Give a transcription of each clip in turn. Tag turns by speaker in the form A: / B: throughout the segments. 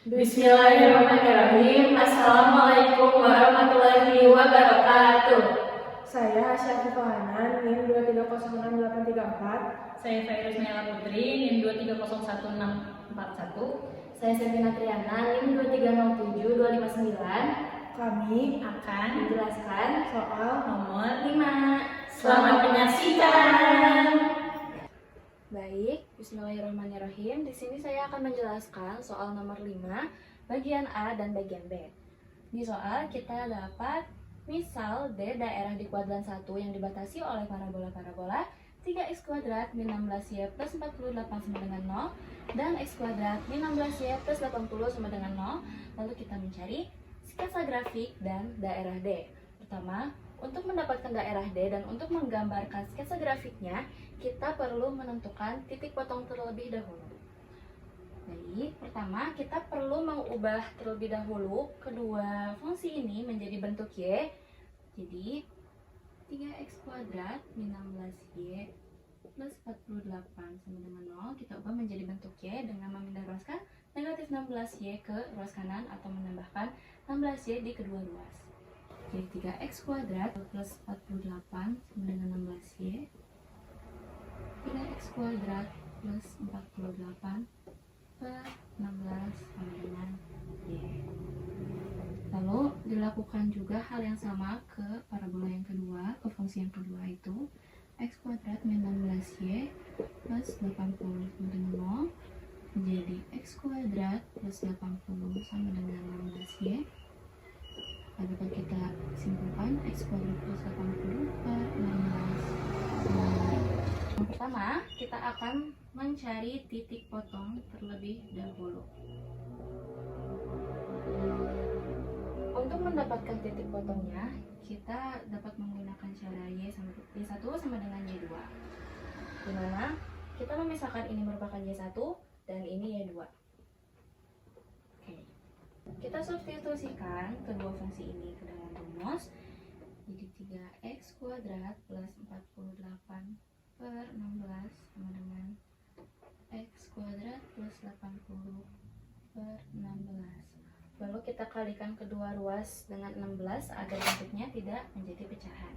A: Bismillahirrahmanirrahim. Assalamualaikum warahmatullahi wabarakatuh.
B: Saya Hasya Fufahanan, NIM 2306834.
A: Saya Fairuz Naila Putri, NIM 2301641.
C: Saya Sevina Triana, NIM 2307259.
A: Kami akan
C: menjelaskan
B: Soal
A: nomor
C: 5.
A: Selamat menyaksikan.
C: Baik, bismillahirrahmanirrahim. Di sini saya akan menjelaskan soal nomor 5, bagian A dan bagian B. Di soal kita dapat misal D daerah di kuadran 1 yang dibatasi oleh parabola 3x kuadrat min 16y plus 48 sama dengan 0 dan x kuadrat min 16y plus 80 sama dengan 0. Lalu kita mencari sketsa grafik dan daerah D. Pertama, untuk mendapatkan daerah D dan untuk menggambarkan sketsa grafiknya, kita perlu menentukan titik potong terlebih dahulu. Jadi, pertama kita perlu mengubah terlebih dahulu kedua fungsi ini menjadi bentuk Y. Jadi, 3x kuadrat min 16y plus 48 sama dengan 0 kita ubah menjadi bentuk Y dengan memindah ruaskan negatif 16y ke ruas kanan atau menambahkan 16y di kedua ruas. Jadi 3x kuadrat plus 48 sama dengan 16y, 3x kuadrat plus 48 per 16 sama dengan y. Lalu dilakukan juga hal yang sama ke parabola yang kedua, ke fungsi yang kedua itu x kuadrat min 16y plus 80 sama dengan 0 menjadi x kuadrat plus 80 sama dengan 16y. Lalu kalau kita simpulkan x kuadrat plus 80 per 16. Yang pertama, kita akan mencari titik potong terlebih dahulu. Untuk mendapatkan titik potongnya, kita dapat menggunakan cara Y1 sama dengan Y2. Di mana kita memisahkan ini merupakan Y1 dan ini Y2. Oke. Kita substitusikan kedua fungsi ini ke dalam rumus. Jadi 3x kuadrat plus 48 per 16 sama dengan x kuadrat plus 80 per 16. Lalu kita kalikan kedua ruas dengan 16 agar bentuknya tidak menjadi pecahan.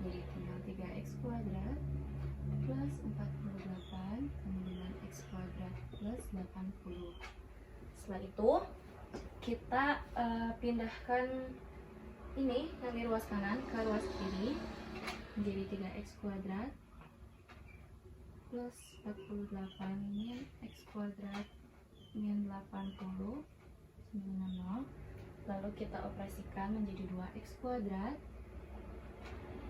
C: Jadi tinggal 3x kuadrat plus 48 sama dengan x kuadrat plus 80. Setelah itu kita pindahkan ini dari ruas kanan ke ruas kiri menjadi 3x kuadrat plus 48 min x kuadrat min 80 dengan 0. Lalu kita operasikan menjadi 2x kuadrat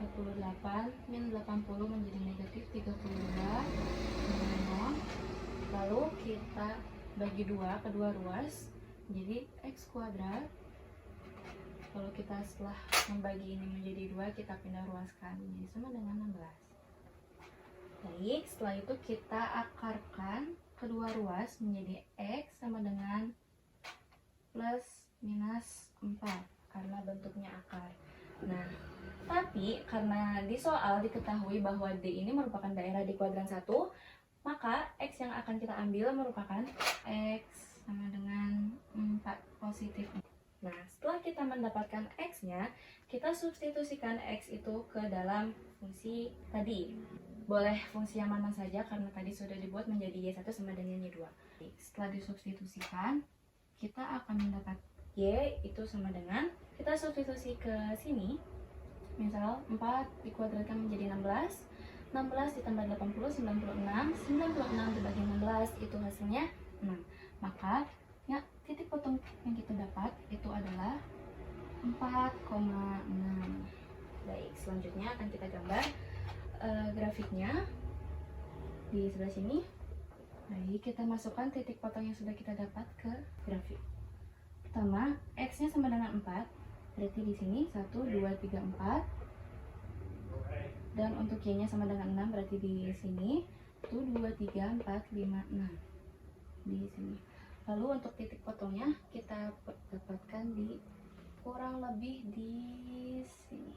C: 48 min 80 menjadi negatif 32 dengan 0. Lalu kita bagi 2 kedua ruas menjadi x kuadrat. Kalau kita setelah membagi ini menjadi 2, kita pindah ruaskan menjadi sama dengan 16. Baik, setelah itu kita akarkan kedua ruas menjadi x sama dengan plus minus 4 karena bentuknya akar. Nah, tapi karena di soal diketahui bahwa D ini merupakan daerah di kuadran 1, maka x yang akan kita ambil merupakan x sama dengan 4 positif. Nah, setelah kita mendapatkan x-nya, kita substitusikan x itu ke dalam fungsi tadi. Boleh fungsi yang mana saja karena tadi sudah dibuat menjadi y1 sama dengan y2. Setelah disubstitusikan, kita akan mendapat y itu sama dengan, kita substitusi ke sini, misal 4 dikuadratkan menjadi 16, 16 ditambah 80, 96 dibagi 16 itu hasilnya 6. Maka ya, titik potong yang kita dapat itu adalah 4,6. Baik, selanjutnya akan kita gambar grafiknya di sebelah sini. Baik, kita masukkan titik potong yang sudah kita dapat ke grafik. Pertama, x-nya sama dengan 4, berarti di sini 1, 2, 3, 4. Dan untuk y-nya sama dengan 6, berarti di sini 1, 2, 3, 4, 5, 6. Di sini. Lalu untuk titik potongnya kita dapatkan di kurang lebih di sini.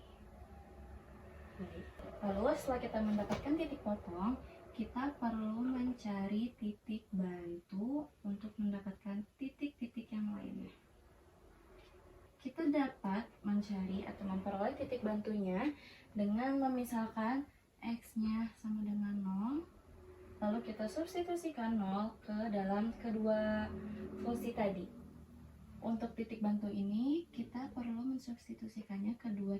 C: Baik. Lalu setelah kita mendapatkan titik potong, kita perlu mencari titik bantu untuk mendapatkan titik-titik mencari atau memperoleh titik bantunya dengan memisalkan X-nya sama dengan 0. Lalu kita substitusikan 0 ke dalam kedua fungsi tadi. Untuk titik bantu ini kita perlu mensubstitusikannya kedua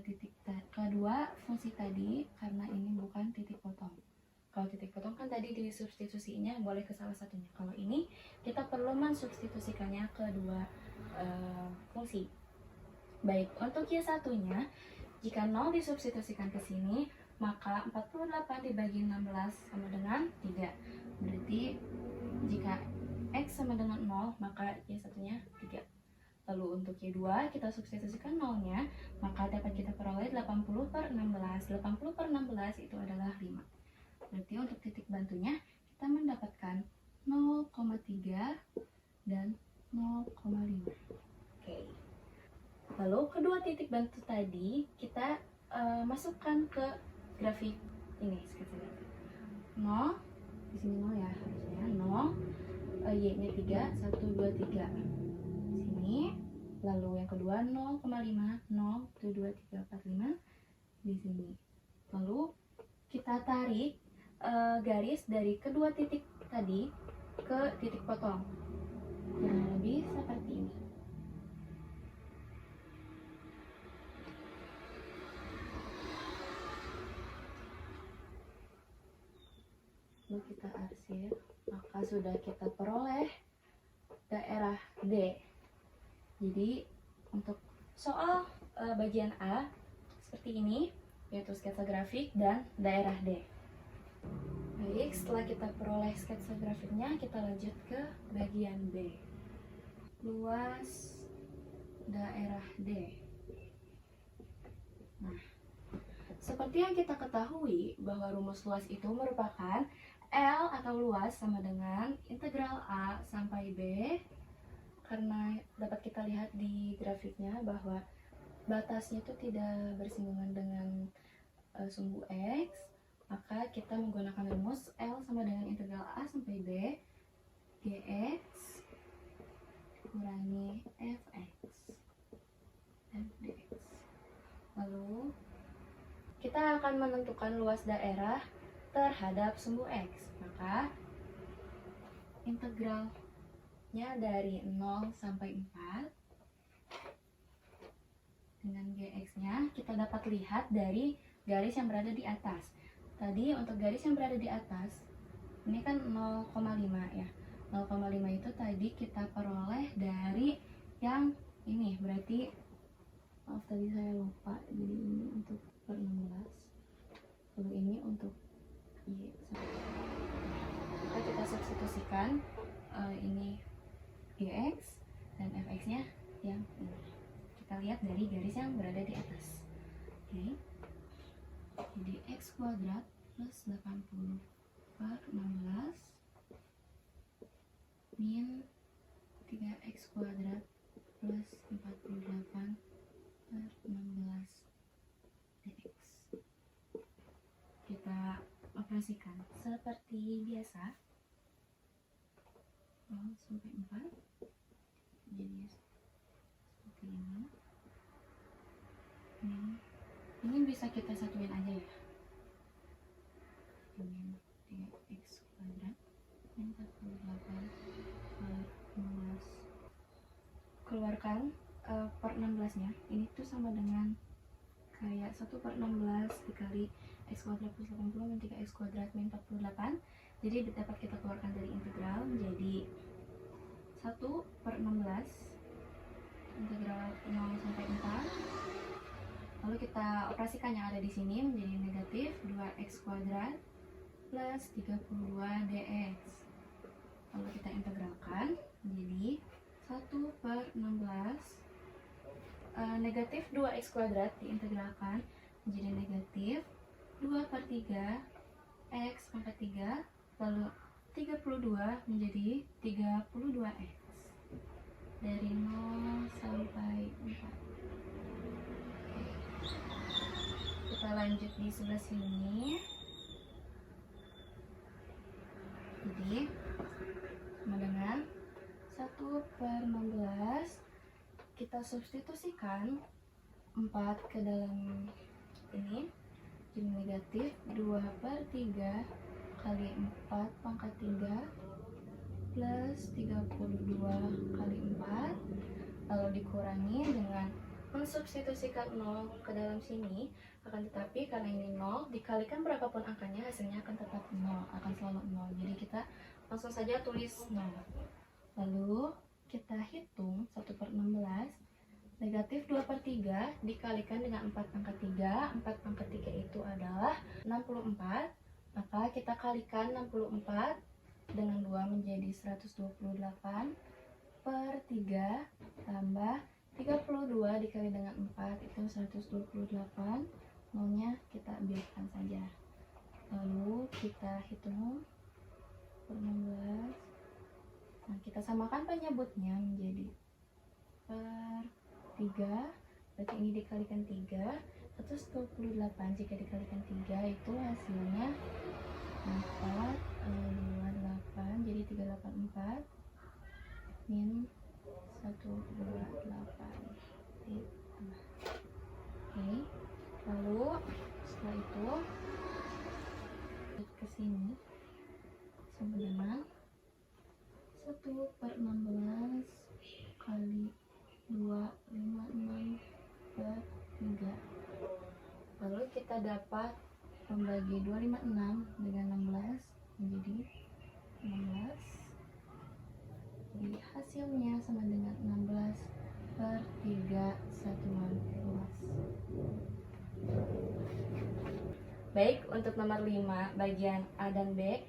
C: fungsi tadi karena ini bukan titik potong. Kalau titik potong kan tadi disubstitusinya boleh ke salah satunya. Kalau ini kita perlu mensubstitusikannya ke dua fungsi. Baik, untuk Y1-nya, jika 0 disubstitusikan ke sini, maka 48 dibagi 16 sama dengan 3. Berarti jika X sama dengan 0, maka Y1-nya 3. Lalu untuk Y2 kita substitusikan 0-nya, maka dapat kita peroleh 80 per 16. 80 per 16 itu adalah 5. Berarti untuk titik bantunya kita mendapatkan 0,3 dan 0,5. Oke. Lalu kedua titik bantu tadi kita masukkan ke grafik ini, sketsa grafik. 0, di sini 0 ya harusnya. 0, Y-nya 3, 1, 2, 3. Sini. Lalu yang kedua 0,5, 0, 1, 2, 3, 4, 5 di sini. Lalu kita tarik garis dari kedua titik tadi ke titik potong. Kurang lebih seperti ini. Lalu kita arsir, maka sudah kita peroleh daerah D. Jadi untuk soal bagian A seperti ini, yaitu sketsa grafik dan daerah D. Baik, setelah kita peroleh sketsa grafiknya, kita lanjut ke bagian B. Luas daerah D. Nah, seperti yang kita ketahui bahwa rumus luas itu merupakan L atau luas sama dengan integral A sampai B. Karena dapat kita lihat di grafiknya bahwa batasnya itu tidak bersinggungan dengan sumbu X, maka kita menggunakan rumus L sama dengan integral A sampai B Gx kurangi Fx dan Dx. Lalu kita akan menentukan luas daerah terhadap sumbu X, maka integralnya dari 0 sampai 4 dengan Gx-nya kita dapat lihat dari garis yang berada di atas. Tadi untuk garis yang berada di atas, ini kan 0,5 ya. 0,5 itu tadi kita peroleh dari yang ini, berarti maaf tadi saya lupa, jadi ini untuk per 16, lalu ini untuk Y1. Maka kita substitusikan ini Gx dan Fx-nya yang ini. Kita lihat dari garis yang berada di atas. Oke. Jadi X kuadrat plus 80 per 16 min 3X kuadrat plus 48 per 16 dx. Kita operasikan seperti biasa. 0 sampai 4 jadi seperti ini. Ini bisa kita satuin aja ya. Min 3x kuadrat min 48 per 16. Keluarkan per 16 nya. Ini tuh sama dengan kayak 1 per 16 dikali x kuadrat plus 80 min 3x kuadrat min 48. Jadi dapat kita keluarkan dari integral menjadi 1 per 16 integral 0 sampai 4. Lalu kita operasikan yang ada di sini menjadi negatif 2x kuadrat plus 32 dx. Lalu kita integralkan menjadi 1 per 16 negatif 2x kuadrat diintegralkan menjadi negatif 2 per 3 x pangkat 3, lalu 32 menjadi 32x dari 0 sampai 4. Kita lanjut di sebelah sini. Jadi sama dengan 1 per 16 kita substitusikan 4 ke dalam ini, jadi negatif 2/3 kali 4 pangkat 3 plus 32 kali 4, lalu dikurangi dengan mensubstitusikan 0 ke dalam sini. Akan tetapi karena ini 0, dikalikan berapapun angkanya hasilnya akan tetap 0, akan selalu 0. Jadi kita langsung saja tulis 0. Lalu kita hitung 1/16. Negatif 2/3 dikalikan dengan 4 pangkat 3. 4 pangkat 3 itu adalah 64. Maka kita kalikan 64 dengan 2 menjadi 128 per 3 tambah 32 dikali dengan 4 itu 128. Nolnya kita biarkan saja. Lalu kita hitung per 16. Nah, kita samakan penyebutnya menjadi per 3, berarti ini dikalikan 3, 128 jika dikalikan 3 itu hasilnya 428, jadi 384 min 128. Oke, lalu setelah itu ke sini sama dengan 1/16 kali 256 per 3. Lalu kita dapat membagi 256 dengan 16 menjadi 16. Jadi hasilnya sama dengan 16/3 satuan luas. Baik, untuk nomor 5 bagian A dan B,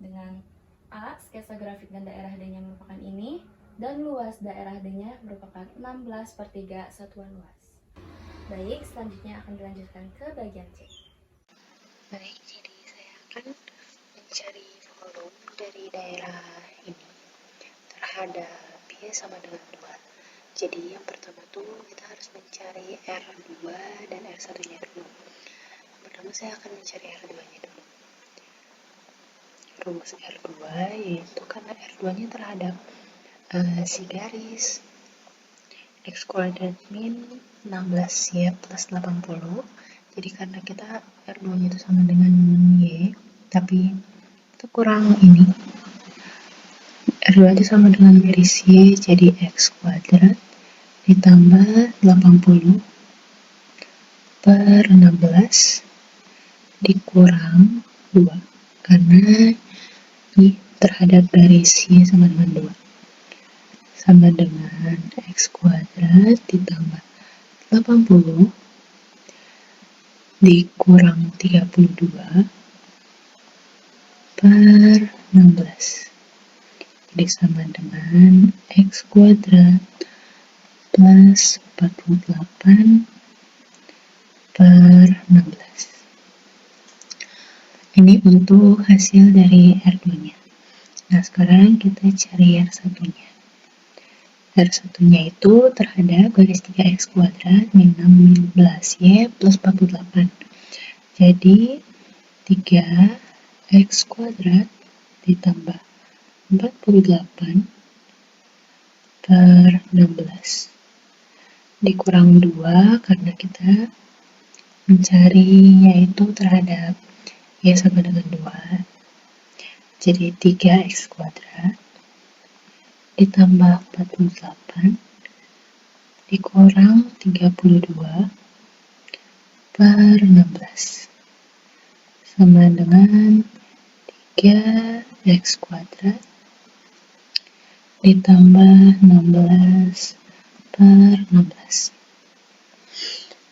C: dengan A sketsa grafik dan daerah D-nya merupakan ini, dan luas daerah D-nya merupakan 16/3 satuan luas. Baik, selanjutnya akan dilanjutkan ke bagian C.
D: Baik, jadi saya akan mencari volume dari daerah ini terhadap B sama dengan 2. Jadi yang pertama tuh kita harus mencari R2 dan R1 nya dulu. Yang pertama saya akan mencari R2 nya dulu. Rumus R2 yaitu karena R2 nya terhadap si garis X kuadrat min 16Y plus 80. Jadi karena kita R2 nya itu sama dengan Y, tapi itu kurang ini, R2 nya sama dengan garis Y, jadi X kuadrat ditambah 80 per 16 dikurang 2, karena Y terhadap garis Y sama dengan 2, sama dengan X kuadrat ditambah 80 dikurang 32 per 16, jadi sama dengan X kuadrat plus 48 per 16. Ini untuk hasil dari R2 nya. Nah, sekarang kita cari R1 nya. R1 nya itu terhadap garis 3X kuadrat min 16Y plus 48. Jadi 3X kuadrat ditambah 48 per 16 dikurang 2 karena kita mencarinya itu terhadap Y sama dengan 2. Jadi 3X kuadrat ditambah 48 dikurang 32 per 16 sama dengan 3X kuadrat ditambah 16 per 16.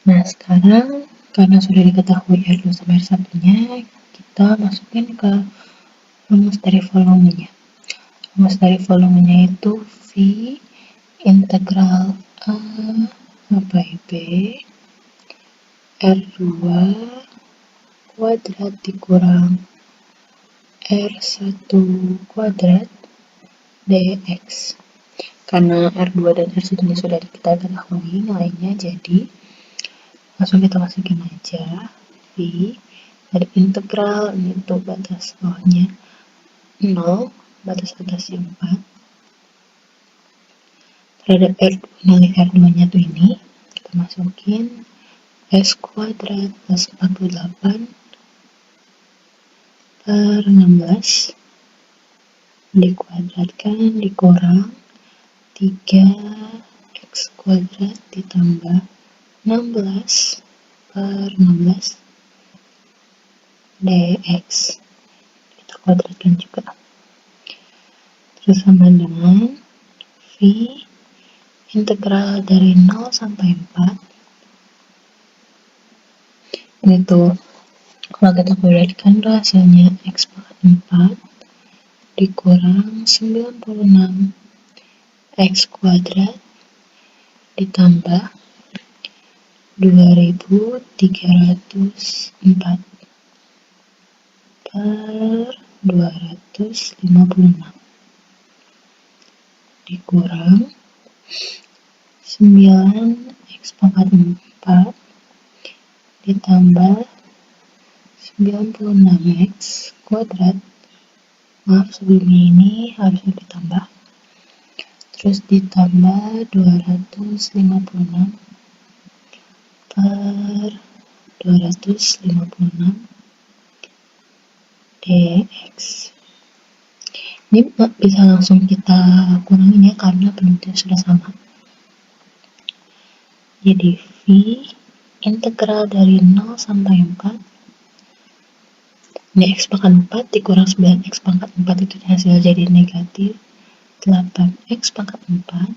D: Nah, sekarang karena sudah diketahui R2 sama R1 nya, kita masukin ke rumus dari volumenya. Rumus dari volumenya itu V integral A by B R2 kuadrat dikurang R1 kuadrat dx. Karena R2 dan R1 ini sudah kita ketahui nilainya, jadi langsung kita masukin aja V dari integral ini untuk batas bawahnya 0, batas atasnya 4 terhadap R2, nilai R2 nya tuh ini kita masukin X kuadrat plus 48 per 16 dikuadratkan dikurang 3X kuadrat ditambah 16 per 16 dx. Kita kuadratkan juga. Terus sama dengan V integral dari 0 sampai 4. Ini tuh, kalau kita kuadratkan tuh hasilnya X pangkat 4 dikurang 96 X kuadrat ditambah 2304 per 256 dikurang 9X pangkat 4 ditambah 96X kuadrat. Maaf, sebelumnya ini harusnya ditambah. Terus ditambah 256 per 256 dx. Ini bisa langsung kita kurangin ya, karena bentuknya sudah sama. Jadi V integral dari 0 sampai 4 ini X pangkat 4 dikurang 9X pangkat 4 itu hasil jadi negatif 8X pangkat 4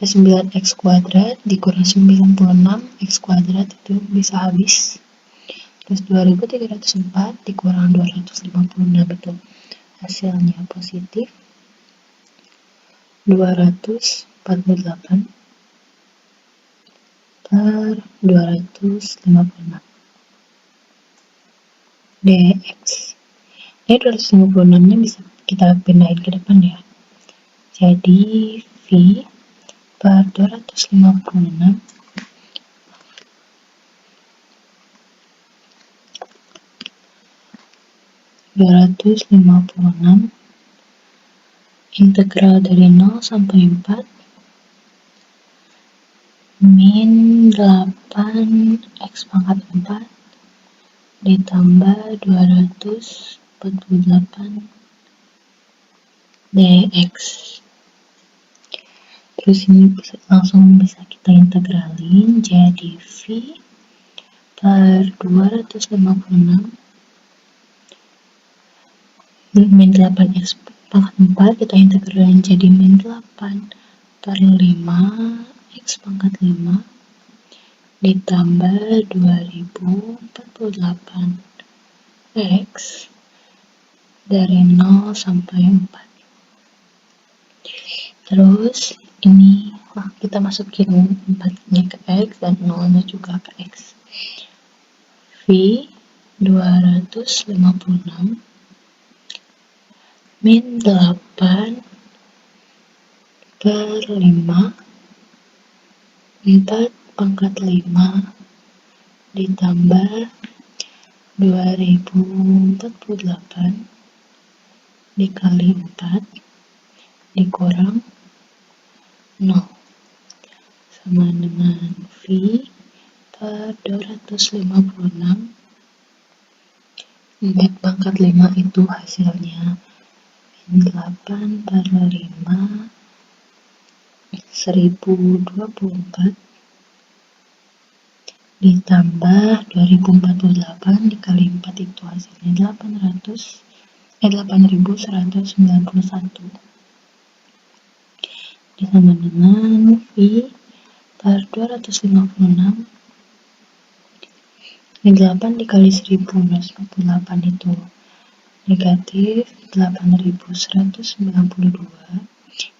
D: dan 9X kuadrat dikurang 96X kuadrat itu bisa habis. Terus 2304 dikurang 256 itu hasilnya positif 248 per 256 dx. Ini 256 nya bisa kita pindahin ke depan ya. Jadi V per 256 integral dari 0 sampai 4 min 8X pangkat 4 ditambah 248 dx. Terus ini langsung bisa kita integralin jadi V per 256 min 8X pangkat 4 kita integralin jadi min 8 per 5X pangkat 5 ditambah 2048 X dari 0 sampai 4. Terus ini kita masukin 4-nya ke X dan 0-nya juga ke X. V 256 min 8 per 5 4 pangkat 5 ditambah 2048 dikali 4 dikurang 0 sama dengan V per 256 4 pangkat 5 itu hasilnya 8 per 5 1024 ditambah 2048 dikali 4 itu hasilnya 8191 sama dengan V per 256 ini 8 dikali 1048 itu negatif 8192.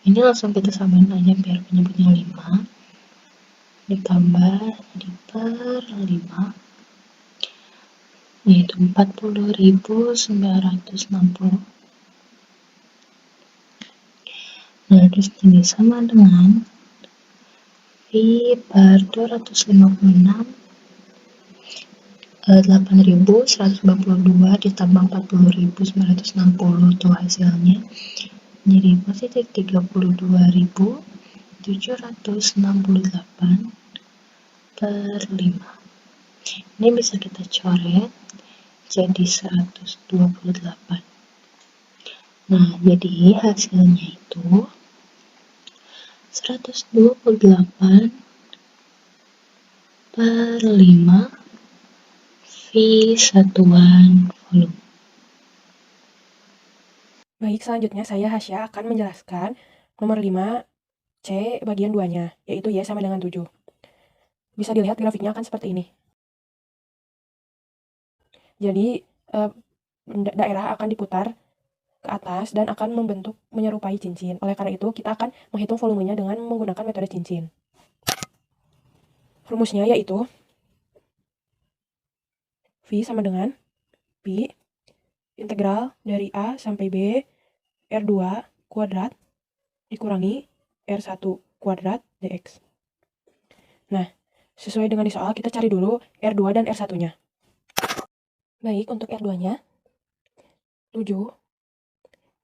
D: Ini langsung kita samain aja biar penyebutnya 5 ditambah jadi per 5 yaitu 40.960. Nah, terus ini sama dengan V per 256 8.192 ditambah 40.960 itu hasilnya jadi positif 32.768 per 5. Ini bisa kita coret jadi 128. Nah, jadi hasilnya itu 128 per 5 V satuan volume.
B: Baik, selanjutnya saya Hasya akan menjelaskan nomor 5 C bagian 2-nya, yaitu Y sama dengan 7. Bisa dilihat grafiknya akan seperti ini. Jadi, daerah akan diputar ke atas dan akan membentuk menyerupai cincin. Oleh karena itu, kita akan menghitung volumenya dengan menggunakan metode cincin. Rumusnya yaitu V sama dengan Pi integral dari A sampai B R2 kuadrat dikurangi R1 kuadrat dx. Nah, sesuai dengan di soal, kita cari dulu R2 dan R1-nya. Baik, untuk R2-nya 7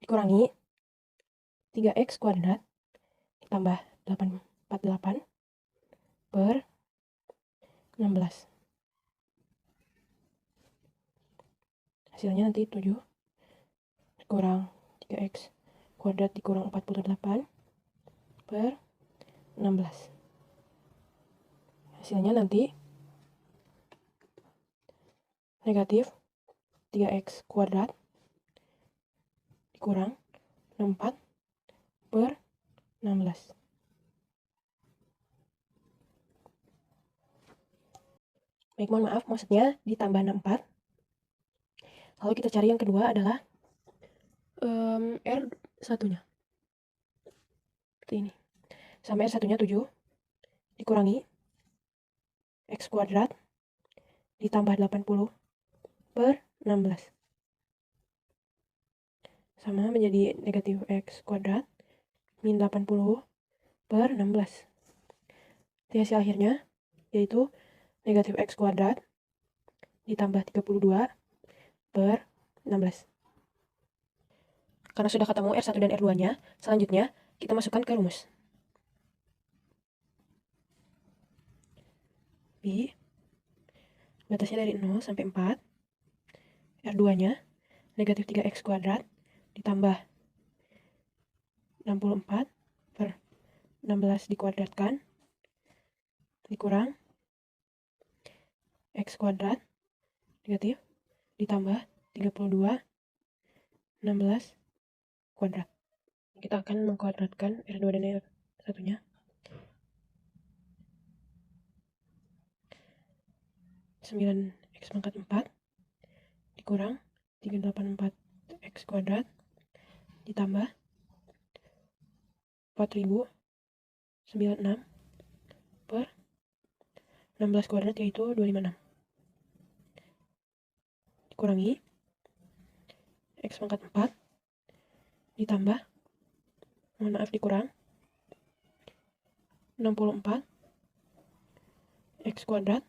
B: dikurangi 3x kuadrat ditambah 848 per 16. Hasilnya nanti 7 dikurang 3x kuadrat dikurang 48 per 16. Hasilnya nanti negatif 3x kuadrat dikurang 64 per 16. Baik, mohon maaf, maksudnya ditambah 64. Lalu kita cari yang kedua adalah R1-nya. Seperti ini. Sama R1-nya 7 dikurangi X kuadrat ditambah 80 per 16. Sama menjadi negatif X kuadrat min 80 per 16. Di hasil akhirnya yaitu negatif X kuadrat ditambah 32 per 16. Karena sudah ketemu R1 dan R2-nya, selanjutnya kita masukkan ke rumus. Pi batasnya dari 0 sampai 4. R2-nya negatif 3x kuadrat ditambah 64 per 16 dikuadratkan dikurang x kuadrat negatif ditambah 32 16 kuadrat. Kita akan mengkuadratkan R2 dan R1-nya. X pangkat 4 dikurang 384 X kuadrat ditambah 4096 per 16 kuadrat yaitu 256 dikurangi X pangkat 4 ditambah, mohon maaf, dikurang 64 X kuadrat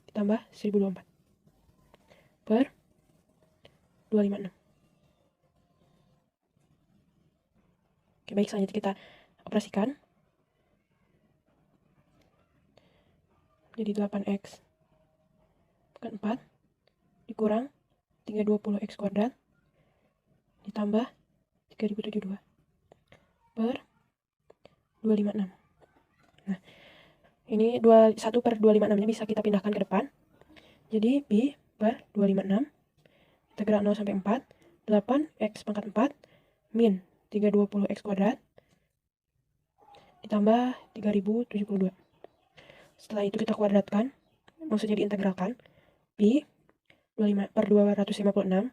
B: ditambah 1024 per 256. Oke, baik, selanjutnya kita operasikan. Jadi 8x pangkat 4 dikurang 320x kuadrat ditambah 3072 per 256. Nah, ini 1 per 256-nya bisa kita pindahkan ke depan. Jadi Pi per 256 integral 0 sampai 4 8x pangkat 4 min 320x kuadrat ditambah 3072. Setelah itu kita kuadratkan, maksudnya diintegralkan. Pi 25 per 256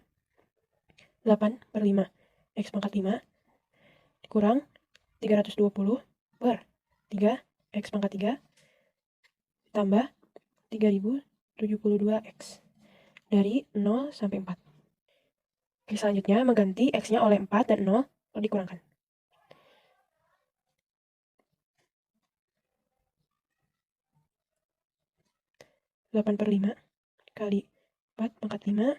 B: 8 per 5 X pangkat 5 dikurang 320 per 3 X pangkat 3 ditambah 3072 X dari 0 sampai 4. Oke, selanjutnya mengganti X-nya oleh 4 dan 0 lalu dikurangkan. Delapan per 5 kali 4 pangkat 5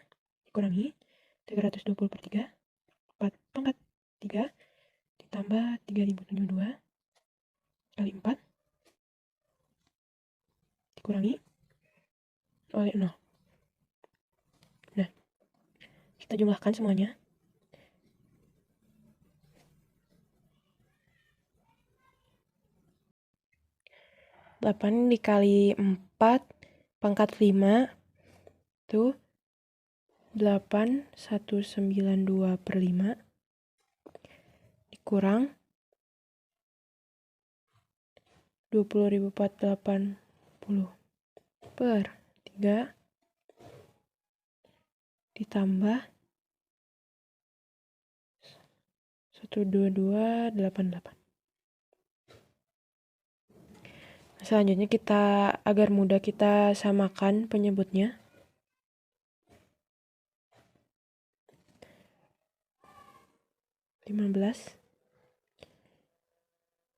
B: dikurangi 320 per 3 4 pangkat 3 ditambah 3072 kali 4 dikurangi oleh 0. Nah, kita jumlahkan semuanya. Delapan dikali 4 pangkat 5 itu 8192/5 dikurang 20.480/3 ditambah 12288. Selanjutnya agar mudah kita samakan penyebutnya.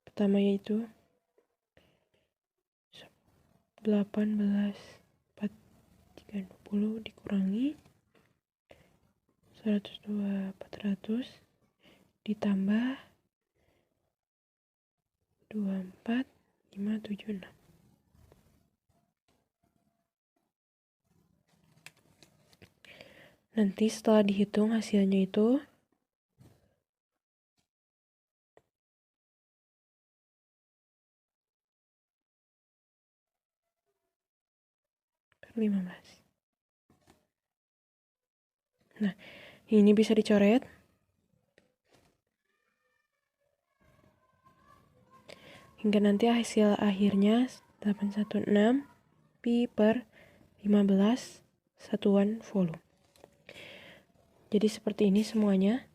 B: Pertama yaitu 18/4/320 dikurangi 102/400 ditambah 24576. Nanti setelah dihitung hasilnya itu 15. Nah, ini bisa dicoret. Hingga nanti hasil akhirnya 816 pi/15 satuan volume. Jadi seperti ini semuanya.